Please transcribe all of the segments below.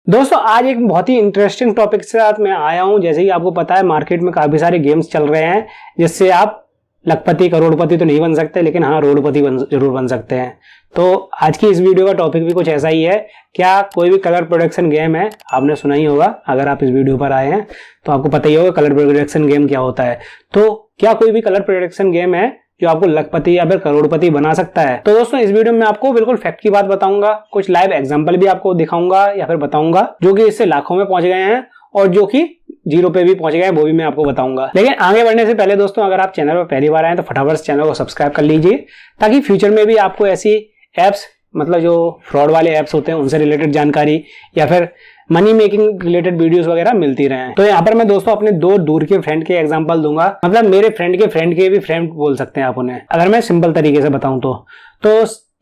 दोस्तों आज एक बहुत ही इंटरेस्टिंग टॉपिक के साथ मैं आया हूं। जैसे कि आपको पता है मार्केट में काफी सारे गेम्स चल रहे हैं जिससे आप लखपति करोड़पति तो नहीं बन सकते, लेकिन हाँ रोडपति जरूर बन सकते हैं। तो आज की इस वीडियो का टॉपिक भी कुछ ऐसा ही है। क्या कोई भी कलर प्रोडक्शन गेम है, आपने सुना ही होगा, अगर आप इस वीडियो पर आए हैं तो आपको पता ही होगा कलर प्रोडक्शन गेम क्या होता है। तो क्या कोई भी कलर प्रोडक्शन गेम है जो आपको लखपति या फिर करोड़पति बना सकता है? तो दोस्तों इस वीडियो में आपको बिल्कुल फैक्ट की बात बताऊंगा, कुछ लाइव एग्जांपल भी आपको दिखाऊंगा या फिर बताऊंगा जो कि इससे लाखों में पहुंच गए हैं और जो कि जीरो पे भी पहुंच गए हैं, वो भी मैं आपको बताऊंगा। लेकिन आगे बढ़ने से पहले दोस्तों अगर आप चैनल पर पहली बार आए तो फटाफट चैनल को सब्सक्राइब कर लीजिए ताकि फ्यूचर में भी आपको ऐसी एप्स, मतलब जो फ्रॉड वाले एप्स होते हैं उनसे रिलेटेड जानकारी या फिर मनी मेकिंग रिलेटेड वीडियोस वगैरह मिलती रहे। तो यहाँ पर मैं दोस्तों अपने दो दूर के फ्रेंड के एग्जांपल दूंगा, मतलब मेरे फ्रेंड के भी फ्रेंड बोल सकते हैं आप उन्हें, अगर मैं सिंपल तरीके से बताऊं तो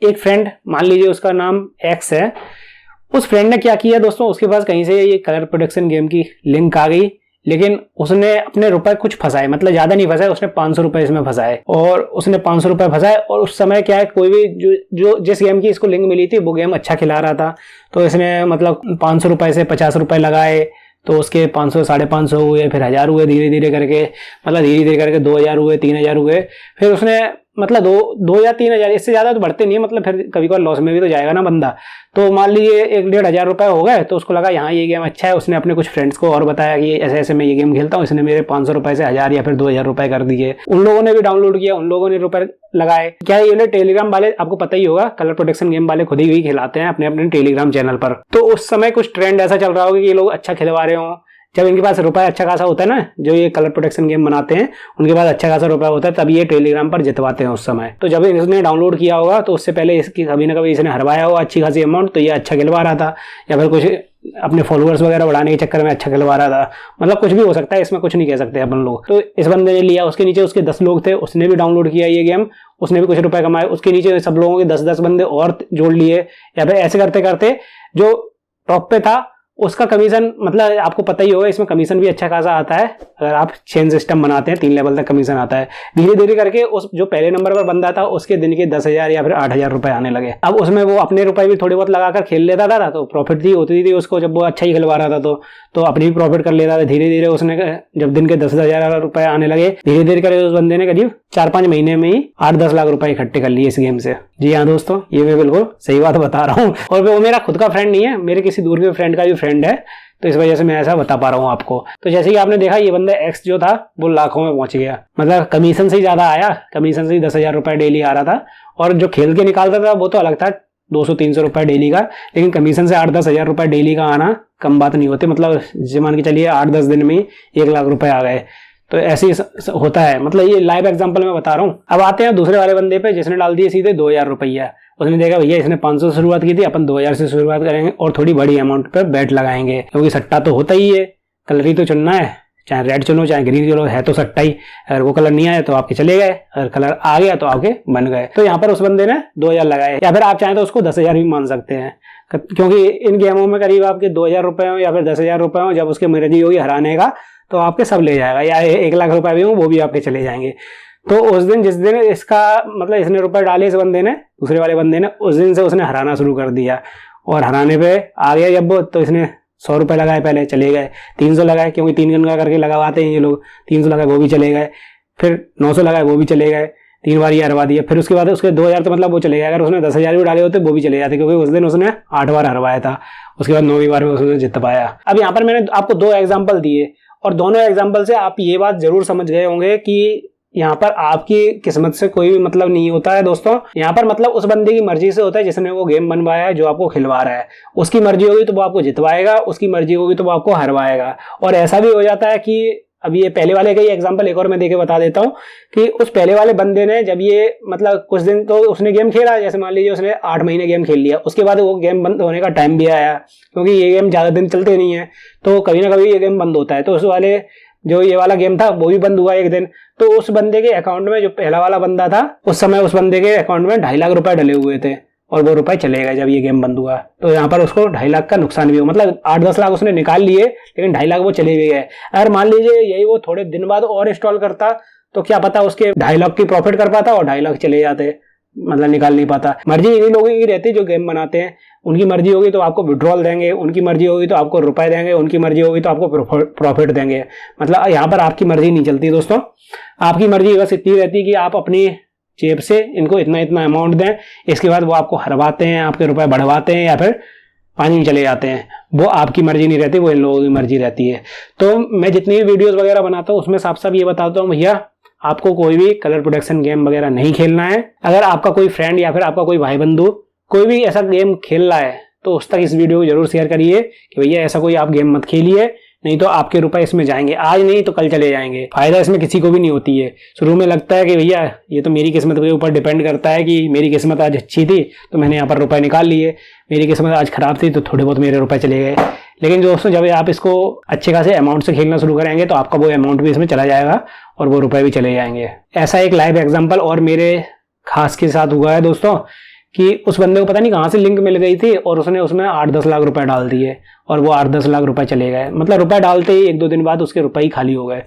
एक फ्रेंड मान लीजिए उसका नाम एक्स है। उस फ्रेंड ने क्या किया दोस्तों, उसके पास कहीं से ये कलर प्रोडक्शन गेम की लिंक आ गई, लेकिन उसने अपने रुपए कुछ फंसाए, मतलब ज्यादा नहीं फंसाए, उसने 500 रुपए इसमें फंसाए और उसने 500 रुपए फंसाए। और उस समय क्या है, कोई भी जो जिस गेम की इसको लिंक मिली थी वो गेम अच्छा खिला रहा था, तो इसने मतलब 500 रुपए से 50 रुपए लगाए, तो उसके 500 550 हुए, फिर 1000 हुए, धीरे धीरे करके, मतलब धीरे धीरे करके 2000 हुए, 3000 हुए, फिर उसने मतलब दो या 3000, इससे ज्यादा तो बढ़ते नहीं है, मतलब फिर कभी कभार लॉस में भी तो जाएगा ना बंदा। तो मान लीजिए 1-1.5 रुपए हो गए, तो उसको लगा यहाँ ये गेम अच्छा है। उसने अपने कुछ फ्रेंड्स को और बताया कि ऐसे ऐसे मैं ये गेम खेलता हूँ, इसने मेरे 500 रुपए से 1000 या फिर 2000 रुपए कर दिए। उन लोगों ने भी डाउनलोड किया, उन लोगों ने रुपए लगाए। क्या ये टेलीग्राम वाले, आपको पता ही होगा कलर प्रोडक्शन गेम वाले खुद ही खिलाते हैं अपने अपने टेलीग्राम चैनल पर। तो उस समय कुछ ट्रेंड ऐसा चल रहा होगा कि ये लोग अच्छा खिलवा रहे हो, जब इनके पास रुपया अच्छा खासा होता है ना, जो ये कलर प्रोडक्शन गेम बनाते हैं उनके पास अच्छा खासा रुपया होता है, तब ये टेलीग्राम पर जितवाते हैं उस समय। तो जब इसने डाउनलोड किया होगा तो उससे पहले इसकी कभी ना कभी इसने हरवाया होगा अच्छी खासी अमाउंट, तो ये अच्छा खिलवा रहा था या फिर कुछ अपने फॉलोअर्स वगैरह बढ़ाने के चक्कर में अच्छा खिलवा रहा था, मतलब कुछ भी हो सकता है, इसमें कुछ नहीं कह सकते अपन लोग। तो इस बंदे ने लिया, उसके नीचे उसके 10 लोग थे, उसने भी डाउनलोड किया ये गेम, उसने भी कुछ रुपए कमाए, उसके नीचे सब लोगों के 10-10 बंदे और जोड़ लिए, या फिर ऐसे करते करते जो टॉप पे था उसका कमीशन, मतलब आपको पता ही होगा इसमें कमीशन भी अच्छा खासा आता है। अगर आप चेन सिस्टम बनाते हैं 3 लेवल तक कमीशन आता है। धीरे धीरे करके उस जो पहले नंबर पर बंदा था उसके दिन के 10,000 या फिर 8,000 रुपए आने लगे। अब उसमें वो अपने रुपए भी थोड़े बहुत लगाकर खेल लेता था, तो प्रॉफिट भी होती थी उसको, जब वो अच्छा ही खिलवा रहा था तो अपनी भी प्रॉफिट कर लेता था। धीरे धीरे उसने जब दिन के 10,000 रुपए आने लगे, धीरे धीरे करके उस बंदे ने करीब 4-5 महीने में ही 8-10 लाख रुपए इकट्ठे कर लिए इस गेम से। जी हाँ दोस्तों, ये मैं बिल्कुल सही बात बता रहा हूँ, और वो मेरा खुद का फ्रेंड नहीं है, मेरे किसी दूर के फ्रेंड का भी फ्रेंड है, तो इस वजह से मैं ऐसा बता पा रहा हूँ आपको। तो जैसे कि आपने देखा ये बंदा एक्स जो था वो लाखों में पहुंच गया, मतलब कमीशन से ही ज्यादा आया, कमीशन से ही 10,000 रुपए डेली आ रहा था, और जो खेल के निकालता था वो तो अलग था, 200-300 रुपए डेली का, लेकिन कमीशन से 8-10 हजार रुपए डेली का आना कम बात नहीं होती। मतलब मान के चलिए 8-10 दिन में 1 लाख रुपए आ गए, तो ऐसे ही होता है। मतलब ये लाइव एग्जांपल मैं बता रहा हूँ। अब आते हैं दूसरे वाले बंदे पे जिसने डाल दिए सीधे 2,000 रुपया। उसने देखा भैया इसने 500 से शुरुआत की थी, अपन 2,000 से शुरुआत करेंगे और थोड़ी बड़ी अमाउंट पर बैट लगाएंगे, क्योंकि सट्टा तो होता ही है, कलर ही तो चुनना है, चाहे रेड चुनो चाहे ग्रीन चुनो, है तो सट्टा ही। अगर वो कलर नहीं आया तो आपके चले गए, अगर कलर आ गया तो आपके बन गए। तो यहाँ पर उस बंदे ने 2,000 लगाए, या फिर आप चाहें तो उसको 10,000 भी मान सकते हैं, क्योंकि इन गेमों में करीब आपके 2,000 रुपए हो या फिर 10,000 रुपए हो, जब उसके मर्जी होगी हराने का तो आपके सब ले जाएगा, या 1 लाख रुपए भी हो वो भी आपके चले जाएंगे। तो उस दिन जिस दिन इसका मतलब इसने रुपए डाले इस बंदे ने, दूसरे वाले बंदे ने, उस दिन से उसने हराना शुरू कर दिया, और हराने पे आ गया जब वो, तो इसने 100 रुपए लगाए, पहले चले गए, 300 लगाए, क्योंकि 3 गन करके लगाते हैं ये लोग, 300 लगाए वो भी चले गए, फिर 900 लगाए वो भी चले गए, 3 बार ये हरवा दिया, फिर उसके बाद उसके 2,000 तो मतलब वो चले गए। अगर उसने 10,000 भी डाले होते वो भी चले जाते, क्योंकि उस दिन उसने 8 बार हरवाया था, उसके बाद 9वीं बार में उसने जित पाया। अब यहाँ पर मैंने आपको 2 एग्जाम्पल दिए, और दोनों एग्जाम्पल से आप ये बात जरूर समझ गए होंगे कि यहाँ पर आपकी किस्मत से कोई भी मतलब नहीं होता है दोस्तों। यहाँ पर मतलब उस बंदे की मर्जी से होता है जिसने वो गेम बनवाया है, जो आपको खिलवा रहा है। उसकी मर्जी होगी तो वो आपको जितवाएगा, उसकी मर्जी होगी तो वो आपको हरवाएगा। और ऐसा भी हो जाता है कि अभी ये पहले वाले का ही एग्जांपल एक और मैं देके बता देता हूँ कि उस पहले वाले बंदे ने जब ये मतलब कुछ दिन तो उसने गेम खेला, जैसे मान लीजिए उसने 8 महीने गेम खेल लिया, उसके बाद वो गेम बंद होने का टाइम भी आया, क्योंकि ये गेम ज्यादा दिन चलते नहीं है, तो कभी ना कभी ये गेम बंद होता है। तो उस वाले जो ये वाला गेम था वो भी बंद हुआ एक दिन, तो उस बंदे के अकाउंट में, जो पहला वाला बंदा था, उस समय उस बंदे के अकाउंट में 2.5 लाख रुपए डले हुए थे, और वो रुपए चले गए जब ये गेम बंद हुआ। तो यहाँ पर उसको 2.5 लाख का नुकसान भी हुआ, मतलब 8-10 लाख उसने निकाल लिए, लेकिन 2.5 लाख वो चले भी गए। अगर मान लीजिए यही वो थोड़े दिन बाद और इंस्टॉल करता तो क्या पता उसके 2.5 लाख की प्रॉफिट कर पाता और 2.5 लाख चले जाते। मतलब निकाल नहीं पाता। मर्जी इन्हीं लोगों की रहती है जो गेम बनाते हैं। उनकी मर्जी होगी तो आपको विड्रॉल देंगे, उनकी मर्जी होगी तो आपको रुपए देंगे, उनकी मर्जी होगी तो आपको प्रॉफिट देंगे। मतलब यहाँ पर आपकी मर्जी नहीं चलती दोस्तों। आपकी मर्जी बस इतनी रहती है कि आप अपनी जेब से इनको इतना इतना अमाउंट दें, इसके बाद वो आपको हरवाते हैं, आपके रुपए बढ़वाते हैं या फिर पानी में चले जाते हैं। वो आपकी मर्जी नहीं रहती, वो इन लोगों की मर्जी रहती है। तो मैं जितनी भी वीडियोस वगैरह बनाता हूँ उसमें साफ साफ ये बताता हूँ, भैया आपको कोई भी कलर प्रोडक्शन गेम वगैरह नहीं खेलना है। अगर आपका कोई फ्रेंड या फिर आपका कोई भाई बंधु कोई भी ऐसा गेम खेल रहा है तो उस तक इस वीडियो को जरूर शेयर करिए कि भैया ऐसा कोई आप गेम मत खेलिए, नहीं तो आपके रुपए इसमें जाएंगे, आज नहीं तो कल चले जाएंगे। फायदा इसमें किसी को भी नहीं होती है। शुरू में लगता है कि भैया ये तो मेरी किस्मत के ऊपर डिपेंड करता है कि मेरी किस्मत आज अच्छी थी तो मैंने यहाँ पर रुपए निकाल लिए, मेरी किस्मत आज खराब थी तो थोड़े बहुत मेरे रुपए चले गए। लेकिन दोस्तों जब आप इसको अच्छे खासे अमाउंट से खेलना शुरू करेंगे तो आपका वो अमाउंट भी इसमें चला जाएगा और वो रुपए भी चले जाएंगे। ऐसा एक लाइव एग्जाम्पल और मेरे खास के साथ हुआ है दोस्तों कि उस बंदे को पता नहीं कहाँ से लिंक मिल गई थी और उसने उसमें 8-10 लाख रुपए डाल दिए और वो 8-10 लाख रुपए चले गए। मतलब रुपए डालते ही 1-2 दिन बाद उसके रुपए ही खाली हो गए,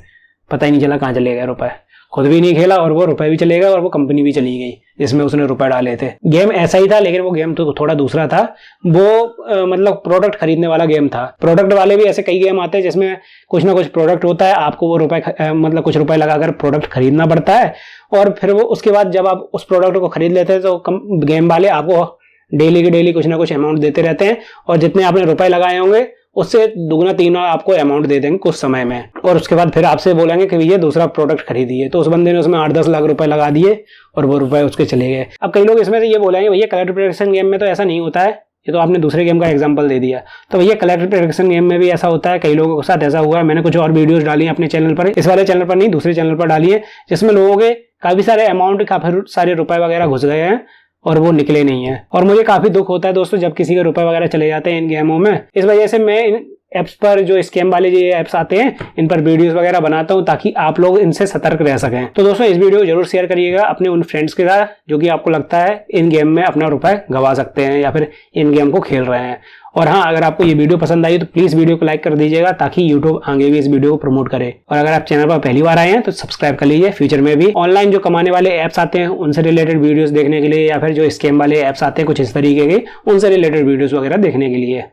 पता ही नहीं चला कहाँ चले गए रुपए। खुद भी नहीं खेला और वो रुपए भी चले गए और वो कंपनी भी चली गई जिसमें उसने रुपए डाले थे। गेम ऐसा ही था लेकिन वो गेम तो थोड़ा दूसरा था। वो मतलब प्रोडक्ट खरीदने वाला गेम था। प्रोडक्ट वाले भी ऐसे कई गेम आते हैं जिसमें कुछ ना कुछ प्रोडक्ट होता है, आपको वो रुपए मतलब कुछ रुपए लगाकर प्रोडक्ट खरीदना पड़ता है और फिर वो उसके बाद जब आप उस प्रोडक्ट को खरीद लेते हैं तो गेम वाले आपको डेली के डेली कुछ ना कुछ अमाउंट देते रहते हैं और जितने आपने रुपए लगाए होंगे उससे दुगना तीगुना आपको अमाउंट दे देंगे कुछ समय में। और उसके बाद फिर आपसे बोलेंगे कि भैया दूसरा प्रोडक्ट खरीदिए। तो उस बंदे ने उसमें 8-10 लाख रुपए लगा दिए और वो रुपए उसके चले गए। अब कई लोग इसमें से ये बोलेंगे भैया कलर प्रोडक्शन गेम में तो ऐसा नहीं होता है, ये तो आपने दूसरे गेम का एग्जांपल दे दिया। तो भैया कलर प्रोडक्शन गेम में भी ऐसा होता है, कई लोगों के साथ ऐसा हुआ है। मैंने कुछ और वीडियोस डाली हैं अपने चैनल पर, इस वाले चैनल पर नहीं दूसरे चैनल पर डाली है, जिसमें लोगों के काफी सारे अमाउंट काफी सारे रुपए वगैरह घुस गए हैं और वो निकले नहीं है। और मुझे काफी दुख होता है दोस्तों जब किसी के रुपए वगैरह चले जाते हैं इन गेमों में। इस वजह से मैं इन एप्स पर जो स्कैम वाले जो एप्स आते हैं इन पर वीडियोस वगैरह बनाता हूं ताकि आप लोग इनसे सतर्क रह सकें। तो दोस्तों इस वीडियो को जरूर शेयर करिएगा अपने उन फ्रेंड्स के साथ जो कि आपको लगता है इन गेम में अपना रुपए गंवा सकते हैं या फिर इन गेम को खेल रहे हैं। और हाँ, अगर आपको ये वीडियो पसंद आई तो प्लीज वीडियो को लाइक कर दीजिएगा ताकि यूट्यूब आगे भी इस वीडियो को प्रमोट करे। और अगर आप चैनल पर पहली बार आए हैं तो सब्सक्राइब कर लीजिए। फ्यूचर में भी ऑनलाइन जो कमाने वाले एप्स आते हैं उनसे रिलेटेड वीडियोस देखने के लिए या फिर जो स्कैम वाले एप्स आते हैं कुछ इस तरीके के, उनसे रिलेटेड वीडियोस वगैरह देखने के लिए।